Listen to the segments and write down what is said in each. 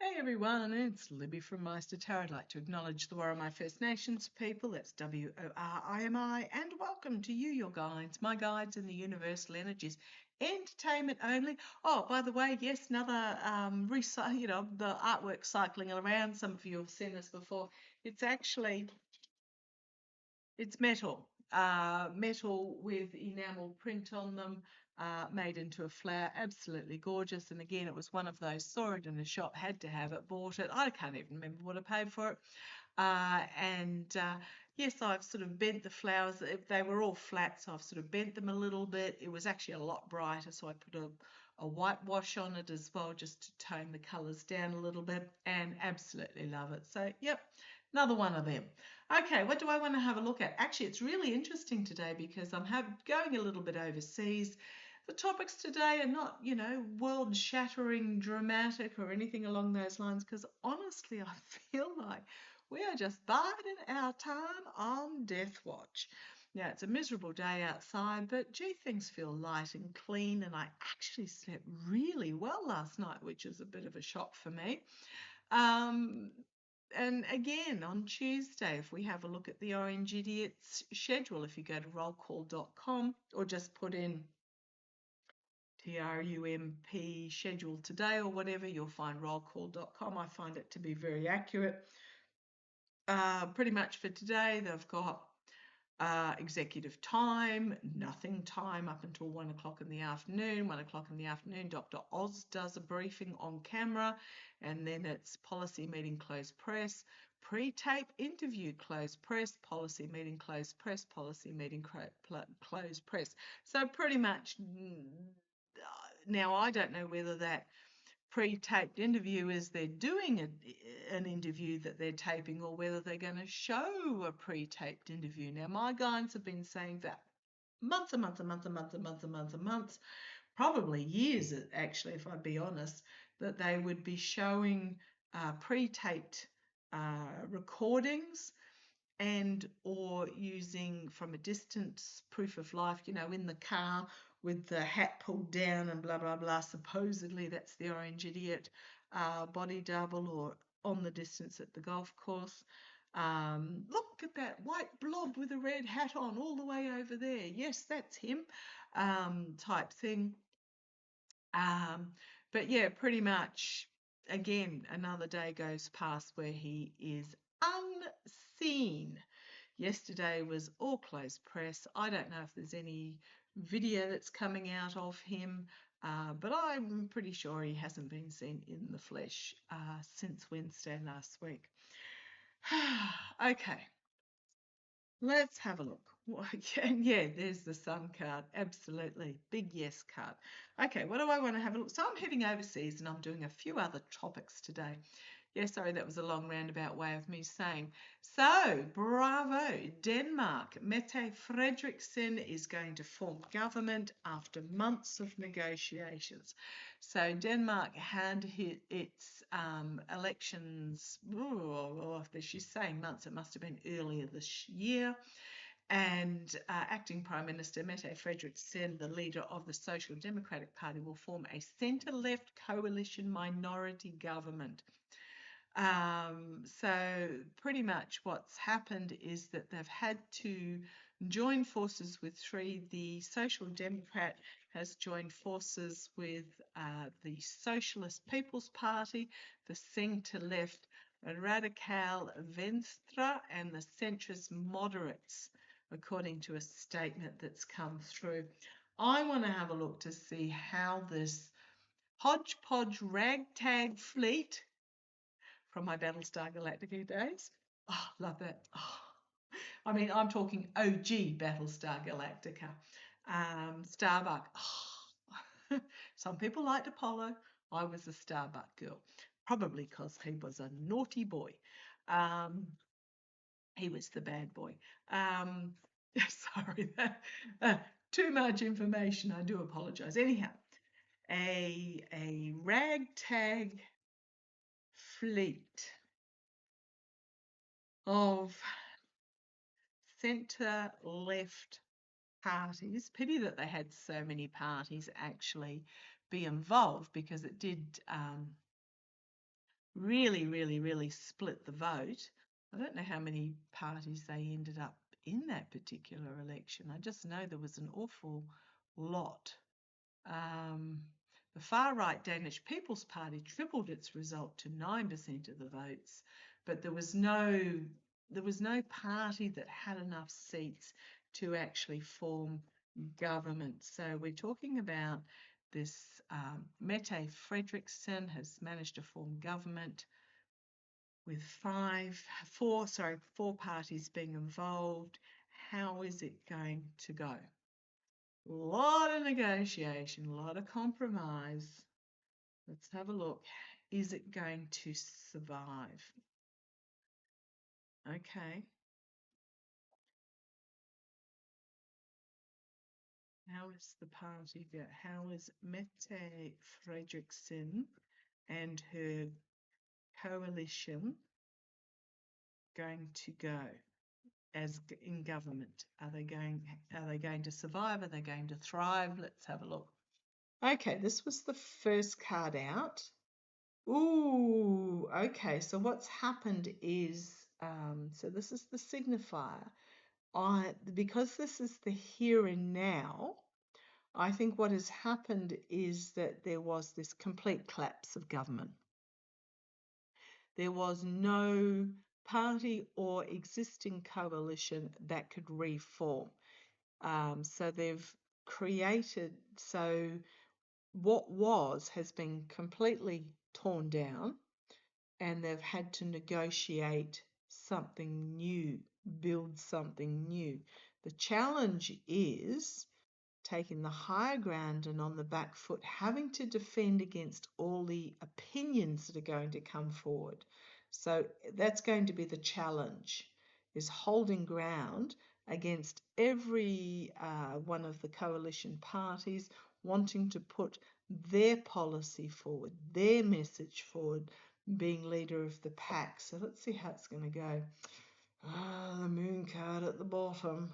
Hey everyone, it's Libby from Meister Tarot. I'd like to acknowledge the Warramai First Nations people, that's WORIMI, and welcome to you, your guides, my guides in the universal energies. Entertainment only. Oh, by the way, yes, another the artwork cycling around. Some of you have seen this before. It's metal. Metal with enamel print on them, made into a flower. Absolutely gorgeous. And again, it was one of those, saw it in a shop, had to have it, bought it. I can't even remember what I paid for it. Yes, I've sort of bent the flowers. They were all flat, so I've sort of bent them a little bit. It was actually a lot brighter, so I put a whitewash on it as well, just to tone the colours down a little bit, and absolutely love it. So, yep, another one of them. Okay, what do I want to have a look at? Actually, it's really interesting today because I'm going a little bit overseas. The topics today are not, world-shattering, dramatic or anything along those lines, because honestly, I feel like we are just biding our time on Death Watch. Now, it's a miserable day outside, but gee, things feel light and clean, and I actually slept really well last night, which is a bit of a shock for me. And again, on Tuesday, if we have a look at the Orange Idiots schedule, if you go to rollcall.com or just put in TRUMP schedule today or whatever, you'll find rollcall.com. I find it to be very accurate. Pretty much for today, they've got executive time, nothing time up until 1 o'clock in the afternoon. 1 o'clock in the afternoon, Dr. Oz does a briefing on camera, and then it's policy meeting, closed press, pre-tape interview, closed press, policy meeting, closed press, policy meeting, closed press. So pretty much, now I don't know whether that pre-taped interview is they're doing an interview that they're taping, or whether they're going to show a pre-taped interview. Now, my guides have been saying that months and months and months and months and months and months and months, probably years actually, if I'd be honest, that they would be showing pre-taped recordings and or using from a distance proof of life, in the car with the hat pulled down and blah, blah, blah. Supposedly that's the Orange Idiot body double, or on the distance at the golf course. Look at that white blob with a red hat on all the way over there. Yes, that's him, type thing. But yeah, pretty much, again, another day goes past where he is unseen. Yesterday was all closed press. I don't know if there's any video that's coming out of him, but I'm pretty sure he hasn't been seen in the flesh since Wednesday last week. Okay, let's have a look. Yeah, there's the Sun card. Absolutely. Big yes card. Okay, what do I want to have a look? So I'm heading overseas and I'm doing a few other topics today. Yeah, sorry, that was a long roundabout way of me saying. So, bravo, Denmark. Mette Frederiksen is going to form government after months of negotiations. So, Denmark had its elections, she's saying months, it must have been earlier this year. And acting Prime Minister Mette Frederiksen, the leader of the Social Democratic Party, will form a centre-left coalition minority government. So pretty much what's happened is that they've had to join forces with three. The Social Democrat has joined forces with the Socialist People's Party, the centre-left Radical Venstre, and the centrist moderates, according to a statement that's come through. I want to have a look to see how this hodgepodge ragtag fleet from my Battlestar Galactica days. Oh, love that. Oh. I mean, I'm talking OG Battlestar Galactica. Starbuck. Oh. Some people liked Apollo. I was a Starbuck girl, probably because he was a naughty boy. He was the bad boy. Sorry, too much information. I do apologise. Anyhow, a ragtag fleet of centre-left parties. Pity that they had so many parties actually be involved, because it did really, really, really split the vote. I don't know how many parties they ended up in that particular election. I just know there was an awful lot. Um, the far-right Danish People's Party tripled its result to 9% of the votes, but there was no party that had enough seats to actually form government. So we're talking about this Mette Frederiksen has managed to form government with four parties being involved. How is it going to go? A lot of negotiation, a lot of compromise. Let's have a look. Is it going to survive? Okay. How is the party go? How is Mette Frederiksen and her coalition going to go as in government? Are they going to survive? Are they going to thrive? Let's have a look. Okay, this was the first card out. Ooh, okay. So what's happened is, so this is the signifier. Because this is the here and now, I think what has happened is that there was this complete collapse of government. There was no party or existing coalition that could reform. So they've created, so what has been completely torn down, and they've had to negotiate something new, build something new. The challenge is taking the higher ground and on the back foot, having to defend against all the opinions that are going to come forward. So that's going to be the challenge, is holding ground against every one of the coalition parties wanting to put their policy forward, their message forward, being leader of the pack. So let's see how it's going to go. The moon card at the bottom.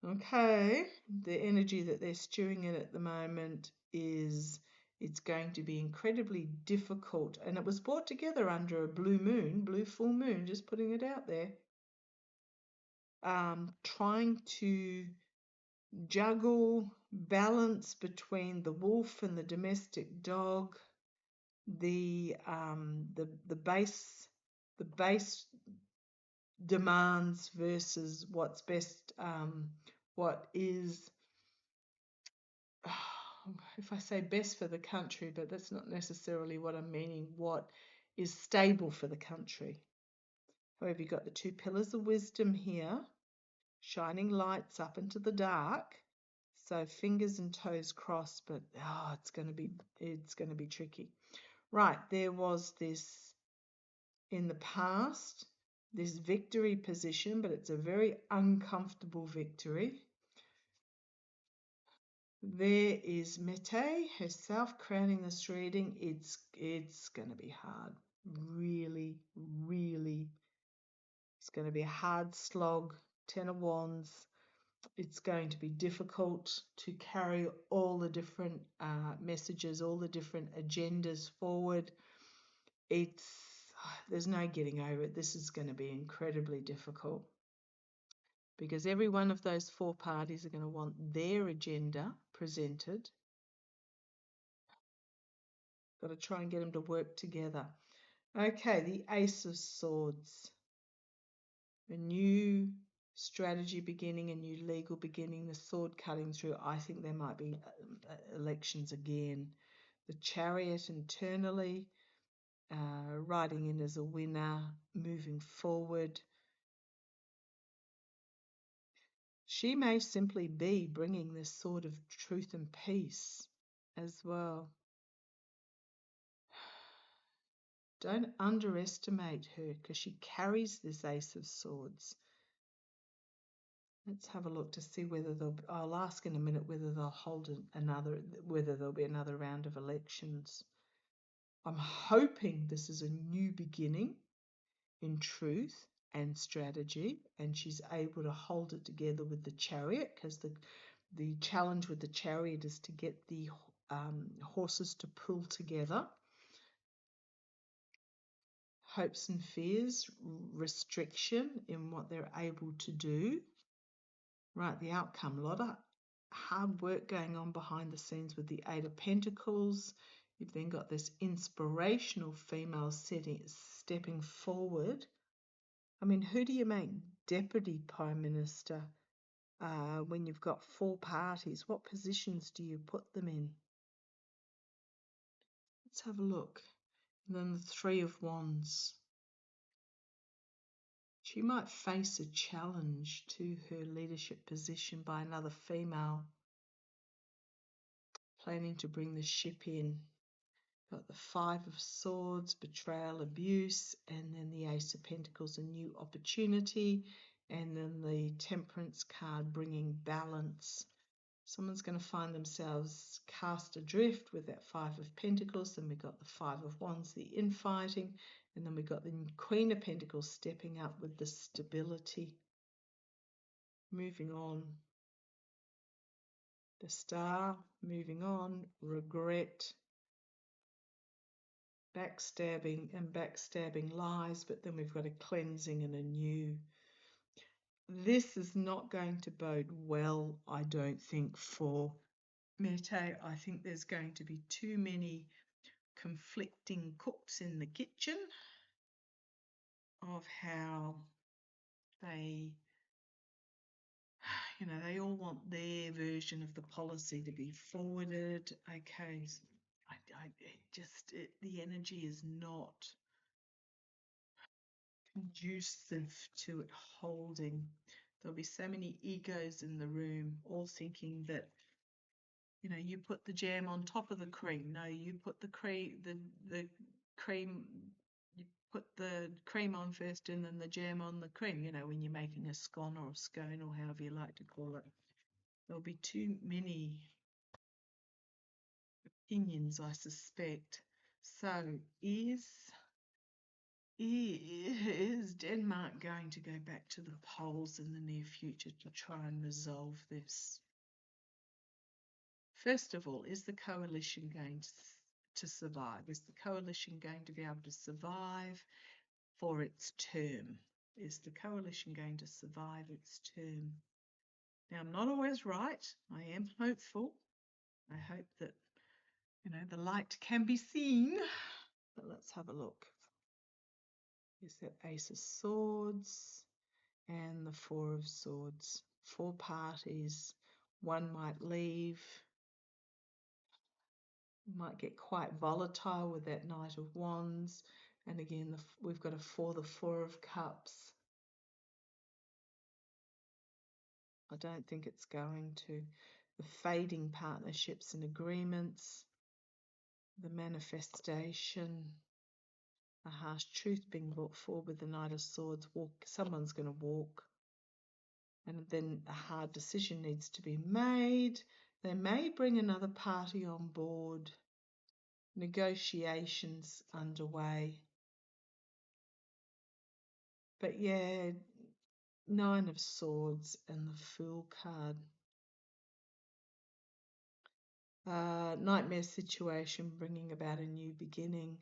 Okay, the energy that they're stewing in at the moment is it's going to be incredibly difficult. And it was brought together under a blue full moon, just putting it out there. Trying to juggle balance between the wolf and the domestic dog, the base demands versus what's best, what is, if I say best for the country, but that's not necessarily what I'm meaning, what is stable for the country. However, you've got the two pillars of wisdom here, shining lights up into the dark. So fingers and toes crossed, but it's going to be tricky. Right, there was this in the past, this victory position, but it's a very uncomfortable victory. There is Mette herself crowning this reading. It's going to be hard. Really, really. It's going to be a hard slog. 10 of Wands. It's going to be difficult to carry all the different messages, all the different agendas forward. There's no getting over it. This is going to be incredibly difficult because every one of those four parties are going to want their agenda presented. Got to try and get them to work together. Okay, the Ace of Swords. A new strategy beginning, a new legal beginning, the sword cutting through. I think there might be elections again. The Chariot internally, riding in as a winner, moving forward. She may simply be bringing this sword of truth and peace as well. Don't underestimate her because she carries this Ace of Swords. Let's have a look to see whether I'll ask in a minute whether they'll hold whether there'll be another round of elections. I'm hoping this is a new beginning in truth and strategy, and she's able to hold it together with the Chariot, because the challenge with the Chariot is to get the horses to pull together. hopes and fears, restriction in what they're able to do. Right, the outcome, a lot of hard work going on behind the scenes with the Eight of Pentacles. You've then got this inspirational female stepping forward. I mean, who do you make Deputy Prime Minister when you've got 4 parties? What positions do you put them in? Let's have a look. And then the Three of Wands. She might face a challenge to her leadership position by another female planning to bring the ship in. Got the Five of Swords, betrayal, abuse, and then the Ace of Pentacles, a new opportunity, and then the Temperance card bringing balance. Someone's going to find themselves cast adrift with that Five of Pentacles. Then we've got the Five of Wands, the infighting, and then we've got the Queen of Pentacles stepping up with the stability. Moving on. The Star, moving on, regret, backstabbing and backstabbing lies, but then we've got a cleansing and a new. This is not going to bode well, I don't think, for Mete. I think there's going to be too many conflicting cooks in the kitchen of how they, they all want their version of the policy to be forwarded. Okay, the energy is not conducive to it holding. There'll be so many egos in the room, all thinking that, you put the jam on top of the cream. No, you put the cream, you put the cream on first and then the jam on the cream, when you're making a scone or a scone or however you like to call it. There'll be too many opinions, I suspect. So is Denmark going to go back to the polls in the near future to try and resolve this? First of all, is the coalition going to survive? Is the coalition going to be able to survive for its term? Is the coalition going to survive its term? Now, I'm not always right. I am hopeful. I hope that, the light can be seen. But let's have a look. Is that Ace of Swords and the Four of Swords? 4 parties. One might leave. Might get quite volatile with that Knight of Wands. And again, we've got the Four of Cups. I don't think it's going to. The fading partnerships and agreements. The manifestation. A harsh truth being brought forward with the Knight of Swords. Someone's going to walk. And then a hard decision needs to be made. They may bring another party on board. Negotiations underway. But yeah, 9 of Swords and the Fool card. Nightmare situation bringing about a new beginning.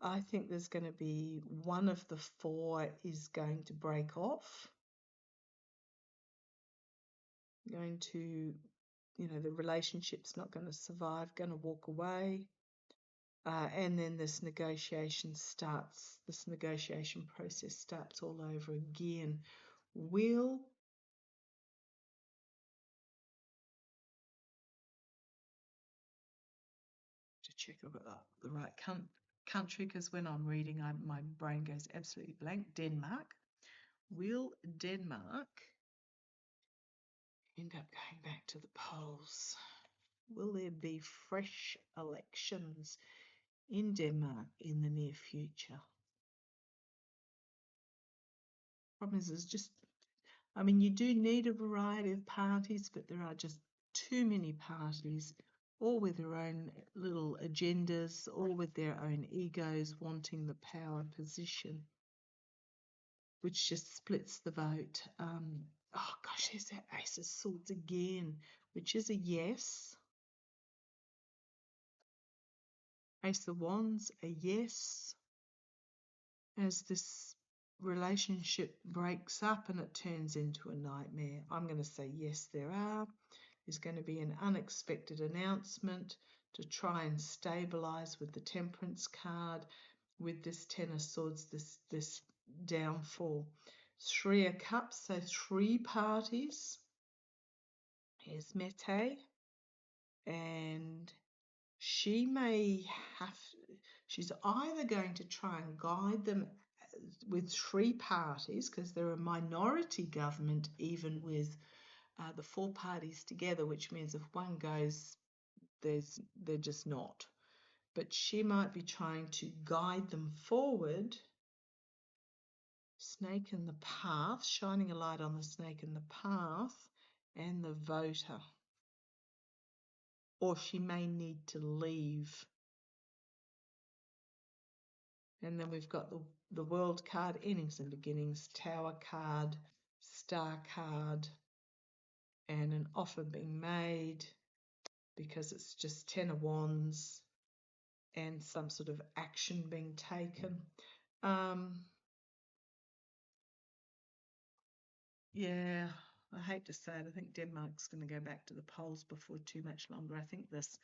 I think there's going to be one of the 4 is going to break off. Going to, the relationship's not going to survive, going to walk away. And then this negotiation process starts all over again. To check I've got the right country, because when I'm reading, my brain goes absolutely blank. Denmark. Will Denmark end up going back to the polls? Will there be fresh elections in Denmark in the near future? Problem is you do need a variety of parties, but there are just too many parties, all with their own little agendas, all with their own egos wanting the power position, which just splits the vote. Oh gosh, there's that Ace of Swords again, which is a yes. Ace of Wands, a yes. as this relationship breaks up and it turns into a nightmare. I'm going to say yes, there are. There's going to be an unexpected announcement to try and stabilize with the Temperance card, with this Ten of Swords, this downfall. Three of Cups, so 3 parties. Here's Mete, and she's either going to try and guide them with 3 parties, because they're a minority government even with the 4 parties together, which means if one goes, they're just not. But she might be trying to guide them forward. Snake in the path, shining a light on the snake in the path, and the voter. Or she may need to leave. And then we've got the World card, endings and beginnings, Tower card, Star card, and an offer being made because it's just 10 of Wands and some sort of action being taken. Yeah, I hate to say it. I think Denmark's going to go back to the polls before too much longer. I think this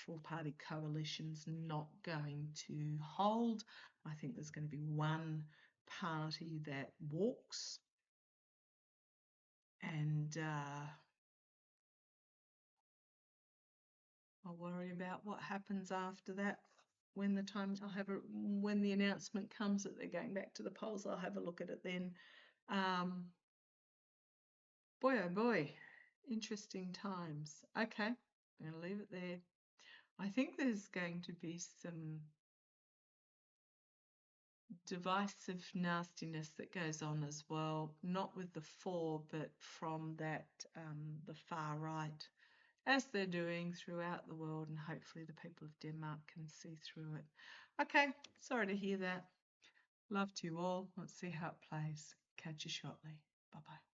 4-party coalition's not going to hold. I think there's going to be one party that walks, and I'll worry about what happens after that. When the announcement comes that they're going back to the polls, I'll have a look at it then. Boy, oh boy, interesting times. Okay, I'm going to leave it there. I think there's going to be some divisive nastiness that goes on as well, not with the 4, but from that the far right, as they're doing throughout the world, and hopefully the people of Denmark can see through it. Okay, sorry to hear that. Love to you all. Let's see how it plays. Catch you shortly. Bye-bye.